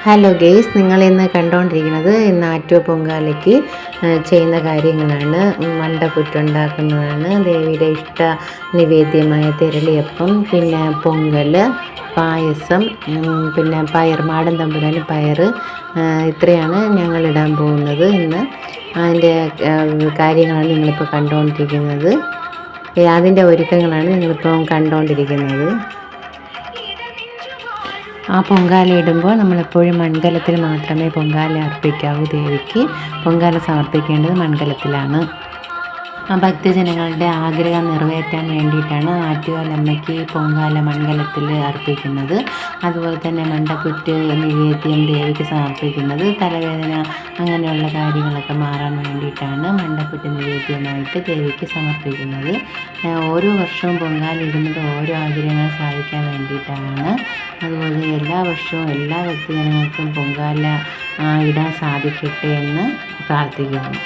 Hello guys, നിങ്ങളിന്ന് കണ്ടുകൊണ്ടിരിക്കുന്നത് ഇന്ന് ആറ്റുകാൽ പൊങ്കാലയ്ക്ക് ചെയ്യുന്ന കാര്യങ്ങളാണ്. മണ്ടപ്പുറ്റുണ്ടാക്കുന്നതാണ്, ദേവിയുടെ ഇഷ്ട നിവേദ്യമായ തിരളിയപ്പം, പിന്നെ പൊങ്കൽ, പായസം, പിന്നെ പയർ, മാടൻ തമ്പുരാന് പയർ. ഇത്രയാണ് ഞങ്ങളിടാൻ പോകുന്നത് ഇന്ന്. അതിൻ്റെ കാര്യങ്ങളാണ് നിങ്ങളിപ്പോൾ കണ്ടുകൊണ്ടിരിക്കുന്നത്. അതിൻ്റെ ഒരുക്കങ്ങളാണ് നിങ്ങളിപ്പോൾ കണ്ടുകൊണ്ടിരിക്കുന്നത്. ആ പൊങ്കാല ഇടുമ്പോൾ നമ്മളെപ്പോഴും മൺകലത്തിൽ മാത്രമേ പൊങ്കാല അർപ്പിക്കാവൂ. ദേവിക്ക് പൊങ്കാല സമർപ്പിക്കേണ്ടത് മൺകലത്തിലാണ്. ഭക്തജനങ്ങളുടെ ആഗ്രഹം നിറവേറ്റാൻ വേണ്ടിയിട്ടാണ് ആറ്റുകാൽ അമ്മയ്ക്ക് പൊങ്കാല മൺകലത്തിൽ അർപ്പിക്കുന്നത്. അതുപോലെ തന്നെ മണ്ടപ്പുറ്റ് നിവേദ്യം ദേവിക്ക് സമർപ്പിക്കുന്നത് തലവേദന അങ്ങനെയുള്ള കാര്യങ്ങളൊക്കെ മാറാൻ വേണ്ടിയിട്ടാണ് മണ്ടപ്പുറ്റ് നിവേദ്യമായിട്ട് ദേവിക്ക് സമർപ്പിക്കുന്നത്. ഓരോ വർഷവും പൊങ്കാല ഇടുന്നത് ഓരോ ആഗ്രഹങ്ങൾ സാധിക്കാൻ വേണ്ടിയിട്ടാണ്. അതുപോലെ എല്ലാ വർഷവും എല്ലാ ഭക്തജനങ്ങൾക്കും പൊങ്കാല ഇടാൻ സാധിക്കട്ടെ എന്ന് പ്രാർത്ഥിക്കുന്നു.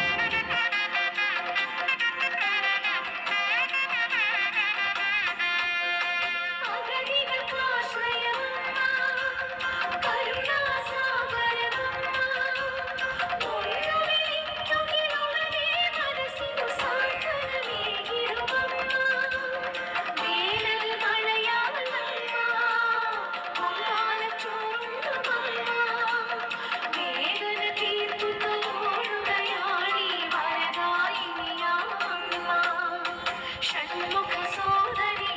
षण्मुख सोदरी